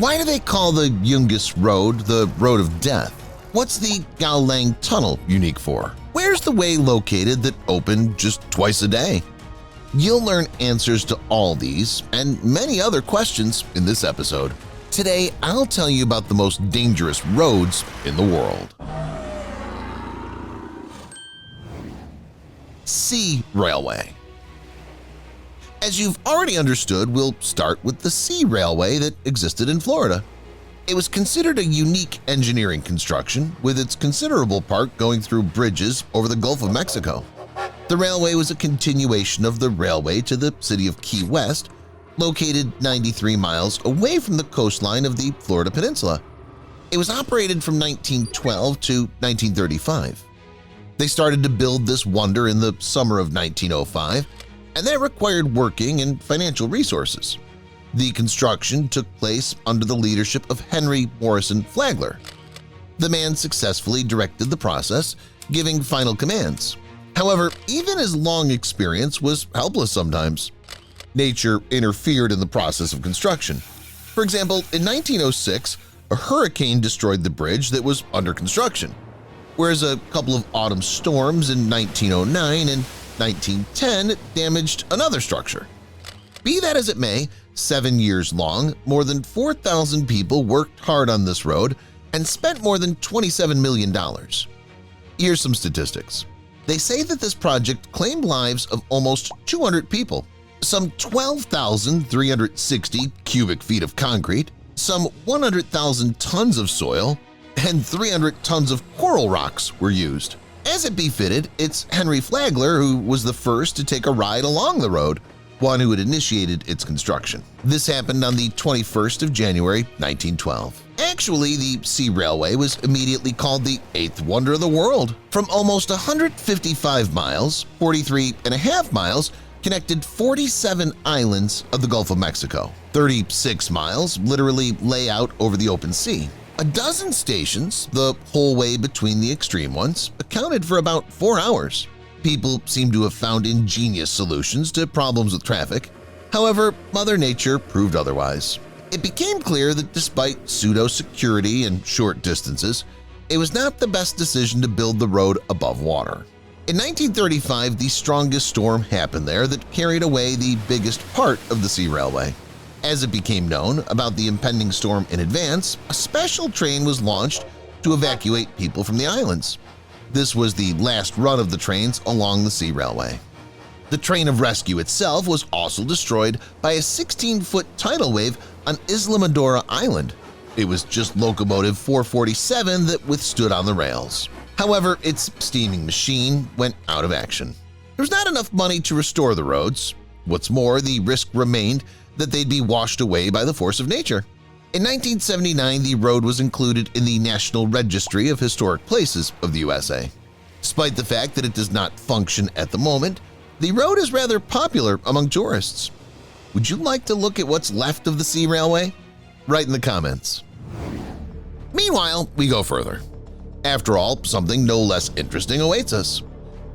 Why do they call the Yungas Road the Road of Death? What's the Gaolang Tunnel unique for? Where's the way located that opened just twice a day? You'll learn answers to all these and many other questions in this episode. Today, I'll tell you about the most dangerous roads in the world. Sea Railway. As you've already understood, we'll start with the sea railway that existed in Florida. It was considered a unique engineering construction, with its considerable part going through bridges over the Gulf of Mexico. The railway was a continuation of the railway to the city of Key West, located 93 miles away from the coastline of the Florida Peninsula. It was operated from 1912 to 1935. They started to build this wonder in the summer of 1905, and that required working and financial resources. The construction took place under the leadership of Henry Morrison Flagler. The man successfully directed the process, giving final commands. However, even his long experience was helpless sometimes. Nature interfered in the process of construction. For example, in 1906, a hurricane destroyed the bridge that was under construction, whereas a couple of autumn storms in 1909 and 1910 damaged another structure. Be that as it may, 7 years long, more than 4,000 people worked hard on this road and spent more than $27 million. Here's some statistics. They say that this project claimed lives of almost 200 people, some 12,360 cubic feet of concrete, some 100,000 tons of soil, and 300 tons of coral rocks were used. As it befitted, it's Henry Flagler who was the first to take a ride along the road, one who had initiated its construction. This happened on the 21st of January, 1912. Actually, the Sea Railway was immediately called the eighth wonder of the world. From almost 155 miles, 43.5 miles connected 47 islands of the Gulf of Mexico. 36 miles literally lay out over the open sea. A dozen stations, the whole way between the extreme ones, accounted for about 4 hours. People seem to have found ingenious solutions to problems with traffic. However, Mother Nature proved otherwise. It became clear that despite pseudo-security and short distances, it was not the best decision to build the road above water. In 1935, the strongest storm happened there that carried away the biggest part of the Sea Railway. As it became known about the impending storm in advance, a special train was launched to evacuate people from the islands. This was the last run of the trains along the Sea Railway. The train of rescue itself was also destroyed by a 16-foot tidal wave on Islamorada Island. It was just locomotive 447 that withstood on the rails. However, its steaming machine went out of action. There was not enough money to restore the roads. What's more, the risk remained that they'd be washed away by the force of nature. In 1979, the road was included in the National Registry of Historic Places of the USA. Despite the fact that it does not function at the moment, the road is rather popular among tourists. Would you like to look at what's left of the Sea Railway? Write in the comments. Meanwhile, we go further. After all, something no less interesting awaits us.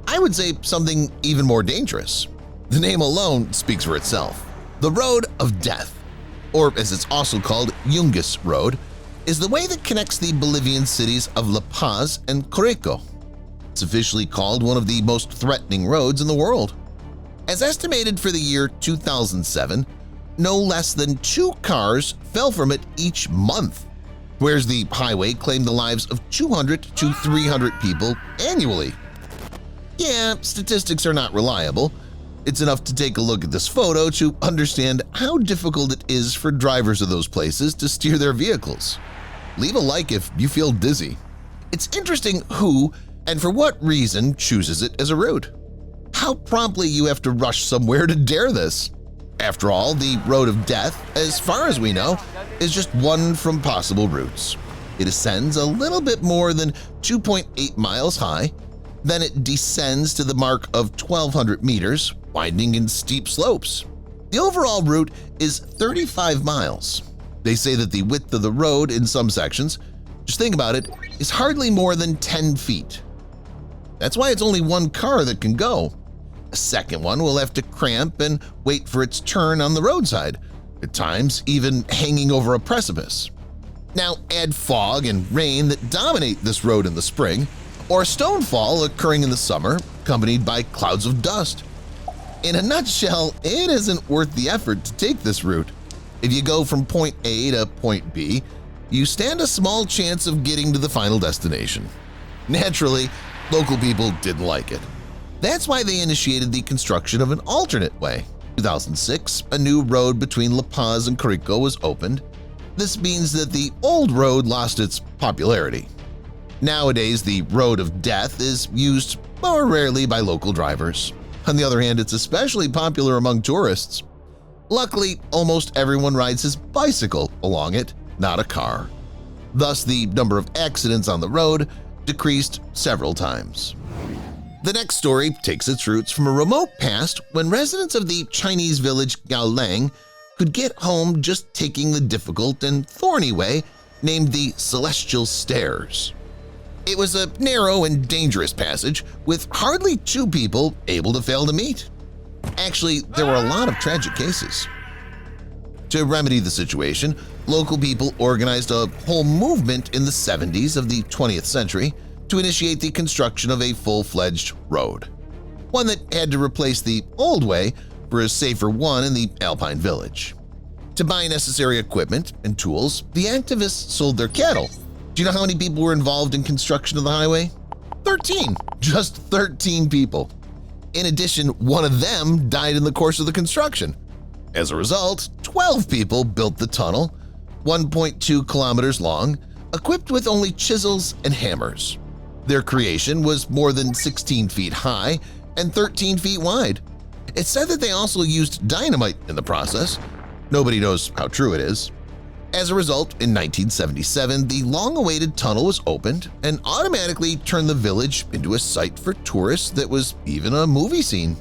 I would say something even more dangerous. The name alone speaks for itself. The Road of Death, or as it's also called, Yungas Road, is the way that connects the Bolivian cities of La Paz and Corico. It's officially called one of the most threatening roads in the world. As estimated for the year 2007, no less than 2 cars fell from it each month, whereas the highway claimed the lives of 200 to 300 people annually. Yeah, statistics are not reliable. It's enough to take a look at this photo to understand how difficult it is for drivers of those places to steer their vehicles. Leave a like if you feel dizzy. It's interesting who and for what reason chooses it as a route. How promptly you have to rush somewhere to dare this. After all, the Road of Death, as far as we know, is just one from possible routes. It ascends a little bit more than 2.8 miles high, then it descends to the mark of 1,200 meters, winding in steep slopes. The overall route is 35 miles. They say that the width of the road in some sections, just think about it, is hardly more than 10 feet. That's why it's only one car that can go. A second one will have to cramp and wait for its turn on the roadside, at times even hanging over a precipice. Now add fog and rain that dominate this road in the spring, or a stonefall occurring in the summer, accompanied by clouds of dust. In a nutshell, it isn't worth the effort to take this route. If you go from point A to point B, you stand a small chance of getting to the final destination. Naturally, local people didn't like it. That's why they initiated the construction of an alternate way. In 2006, a new road between La Paz and Carico was opened. This means that the old road lost its popularity. Nowadays, the Road of Death is used more rarely by local drivers. On the other hand, it's especially popular among tourists. Luckily, almost everyone rides his bicycle along it, not a car. Thus, the number of accidents on the road decreased several times. The next story takes its roots from a remote past when residents of the Chinese village Gaolang could get home just taking the difficult and thorny way named the Celestial Stairs. It was a narrow and dangerous passage with hardly two people able to fail to meet. Actually, there were a lot of tragic cases. To remedy the situation, local people organized a whole movement in the 70s of the 20th century to initiate the construction of a full-fledged road, one that had to replace the old way for a safer one in the Alpine village. To buy necessary equipment and tools, the activists sold their cattle. Do you know how many people were involved in construction of the highway? 13! Just 13 people. In addition, one of them died in the course of the construction. As a result, 12 people built the tunnel, 1.2 kilometers long, equipped with only chisels and hammers. Their creation was more than 16 feet high and 13 feet wide. It's said that they also used dynamite in the process. Nobody knows how true it is. As a result, in 1977, the long-awaited tunnel was opened and automatically turned the village into a site for tourists that was even a movie scene.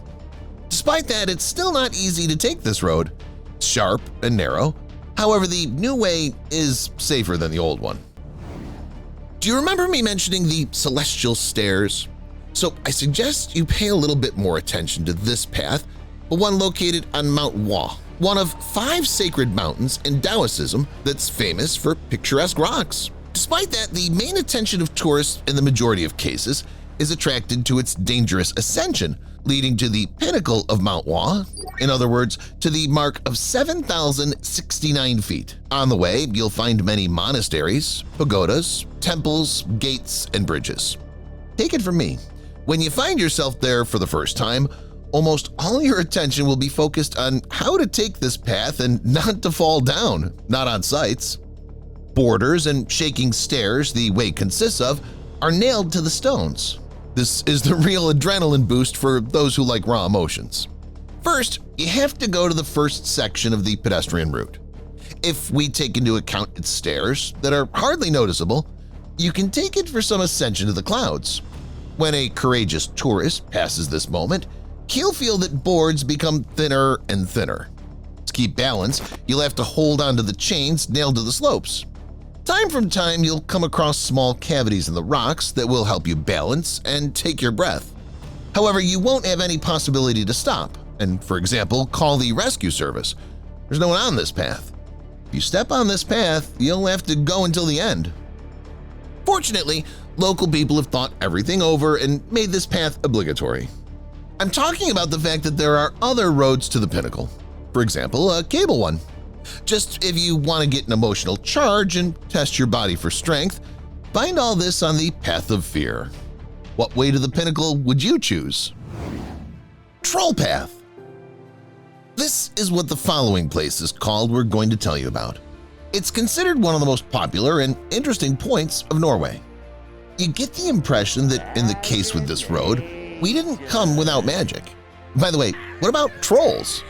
Despite that, it's still not easy to take this road. It's sharp and narrow. However, the new way is safer than the old one. Do you remember me mentioning the Celestial Stairs? So I suggest you pay a little bit more attention to this path, the one located on Mount Hua, one of 5 sacred mountains in Taoism that's famous for picturesque rocks. Despite that, the main attention of tourists in the majority of cases is attracted to its dangerous ascension, leading to the pinnacle of Mount Hua, in other words, to the mark of 7,069 feet. On the way, you'll find many monasteries, pagodas, temples, gates, and bridges. Take it from me, when you find yourself there for the first time, almost all your attention will be focused on how to take this path and not to fall down, not on sights. Borders and shaking stairs the way consists of are nailed to the stones. This is the real adrenaline boost for those who like raw emotions. First, you have to go to the first section of the pedestrian route. If we take into account its stairs that are hardly noticeable, you can take it for some ascension to the clouds. When a courageous tourist passes this moment, he'll feel that boards become thinner and thinner. To keep balance, you'll have to hold onto the chains nailed to the slopes. Time from time, you'll come across small cavities in the rocks that will help you balance and take your breath. However, you won't have any possibility to stop and, for example, call the rescue service. There's no one on this path. If you step on this path, you'll have to go until the end. Fortunately, local people have thought everything over and made this path obligatory. I'm talking about the fact that there are other roads to the pinnacle. For example, a cable one. Just if you want to get an emotional charge and test your body for strength, find all this on the Path of Fear. What way to the pinnacle would you choose? Troll Path. This is what the following place is called we're going to tell you about. It's considered one of the most popular and interesting points of Norway. You get the impression that in the case with this road, we didn't come without magic. By the way, what about trolls?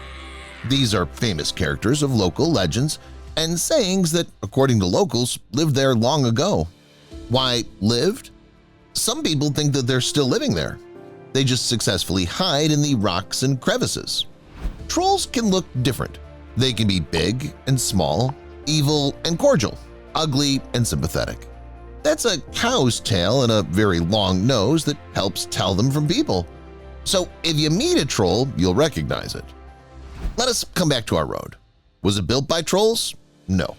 These are famous characters of local legends and sayings that, according to locals, lived there long ago. Why lived? Some people think that they're still living there. They just successfully hide in the rocks and crevices. Trolls can look different. They can be big and small, evil and cordial, ugly and sympathetic. That's a cow's tail and a very long nose that helps tell them from people. So if you meet a troll, you'll recognize it. Let us come back to our road. Was it built by trolls? No.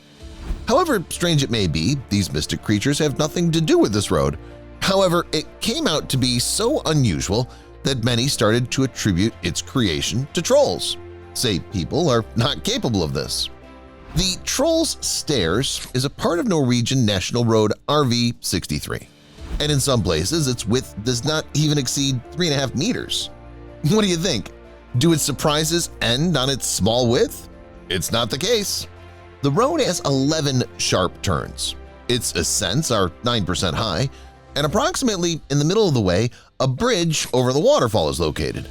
However strange it may be, these mystic creatures have nothing to do with this road. However, it came out to be so unusual that many started to attribute its creation to trolls, say people are not capable of this. The Troll's Stairs is a part of Norwegian National Road RV63, and in some places its width does not even exceed 3.5 meters. What do you think? Do its surprises end on its small width? It's not the case. The road has 11 sharp turns. Its ascents are 9% high, and approximately in the middle of the way, a bridge over the waterfall is located.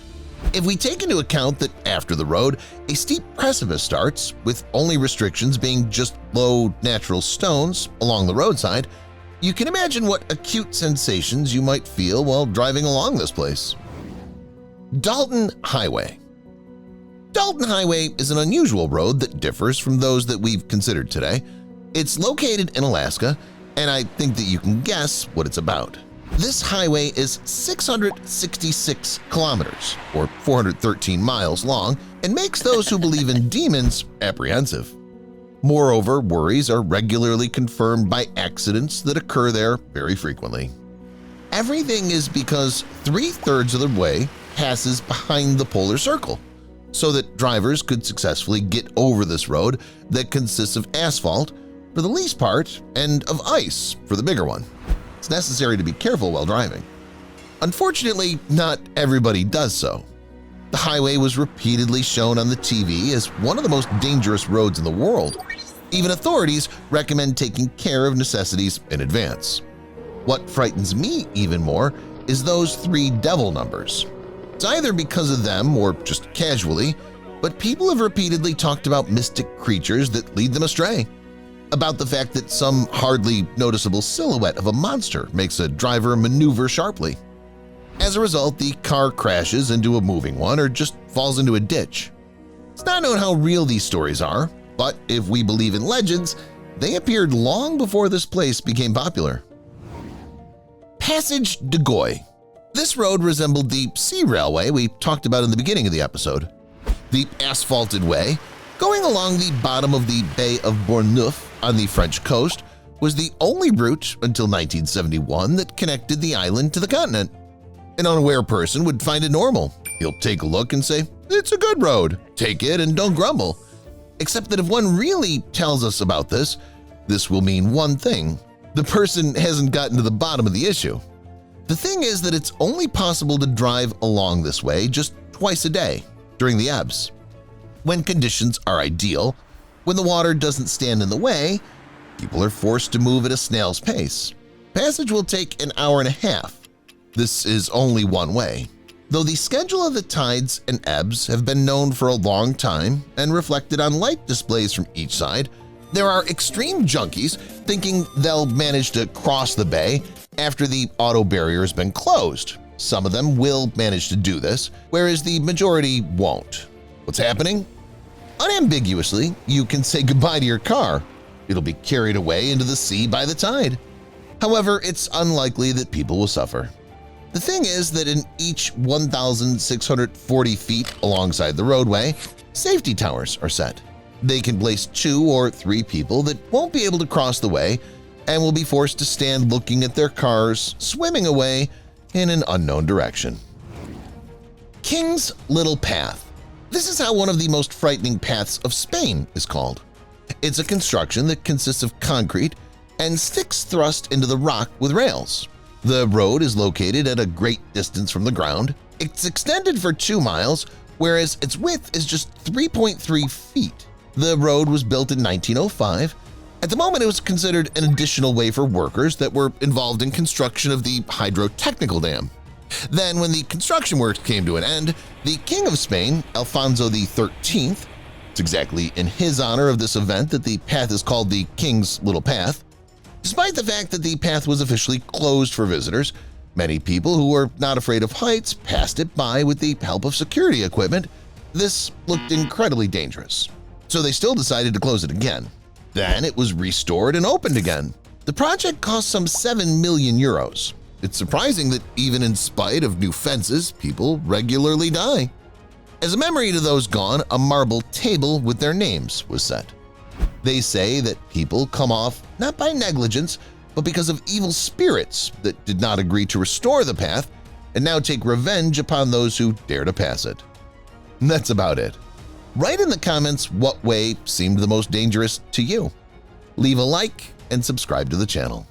If we take into account that after the road, a steep precipice starts, with only restrictions being just low natural stones along the roadside, you can imagine what acute sensations you might feel while driving along this place. Dalton Highway. Dalton Highway is an unusual road that differs from those that we've considered today. It's located in Alaska, and I think that you can guess what it's about. This highway is 666 kilometers, or 413 miles long, and makes those who believe in demons apprehensive. Moreover, worries are regularly confirmed by accidents that occur there very frequently. Everything is because 3/3 of the way passes behind the polar circle, so that drivers could successfully get over this road that consists of asphalt for the least part and of ice for the bigger one. It's necessary to be careful while driving. Unfortunately, not everybody does so. The highway was repeatedly shown on the TV as one of the most dangerous roads in the world. Even authorities recommend taking care of necessities in advance. What frightens me even more is those 3 devil numbers. It's either because of them or just casually, but people have repeatedly talked about mystic creatures that lead them astray. About the fact that some hardly noticeable silhouette of a monster makes a driver maneuver sharply. As a result, the car crashes into a moving one or just falls into a ditch. It's not known how real these stories are, but if we believe in legends, they appeared long before this place became popular. Passage de Goy. This road resembled the sea railway we talked about in the beginning of the episode. The asphalted way, going along the bottom of the Bay of Bourgneuf on the French coast, was the only route until 1971 that connected the island to the continent. An unaware person would find it normal. He'll take a look and say, "It's a good road, take it and don't grumble." Except that if one really tells us about this, this will mean one thing: the person hasn't gotten to the bottom of the issue. The thing is that it's only possible to drive along this way just twice a day, during the ebbs. When conditions are ideal, when the water doesn't stand in the way, people are forced to move at a snail's pace. Passage will take an hour and a half. This is only one way. Though the schedule of the tides and ebbs have been known for a long time and reflected on light displays from each side, there are extreme junkies thinking they'll manage to cross the bay after the auto barrier has been closed. Some of them will manage to do this, whereas the majority won't. What's happening? Unambiguously, you can say goodbye to your car. It'll be carried away into the sea by the tide. However, it's unlikely that people will suffer. The thing is that in each 1,640 feet alongside the roadway, safety towers are set. They can place 2 or 3 people that won't be able to cross the way and will be forced to stand looking at their cars swimming away in an unknown direction. King's Little Path. This is how one of the most frightening paths of Spain is called. It's a construction that consists of concrete and sticks thrust into the rock with rails. The road is located at a great distance from the ground. It's extended for 2 miles, whereas its width is just 3.3 feet. The road was built in 1905. At the moment, it was considered an additional way for workers that were involved in construction of the hydrotechnical dam. Then, when the construction work came to an end, the King of Spain, Alfonso XIII, it's exactly in his honor of this event that the path is called the King's Little Path. Despite the fact that the path was officially closed for visitors, many people who were not afraid of heights passed it by with the help of security equipment. This looked incredibly dangerous, so they still decided to close it again. Then it was restored and opened again. The project cost some 7 million euros. It's surprising that even in spite of new fences, people regularly die. As a memory to those gone, a marble table with their names was set. They say that people come off not by negligence, but because of evil spirits that did not agree to restore the path and now take revenge upon those who dare to pass it. And that's about it. Write in the comments what way seemed the most dangerous to you. Leave a like and subscribe to the channel.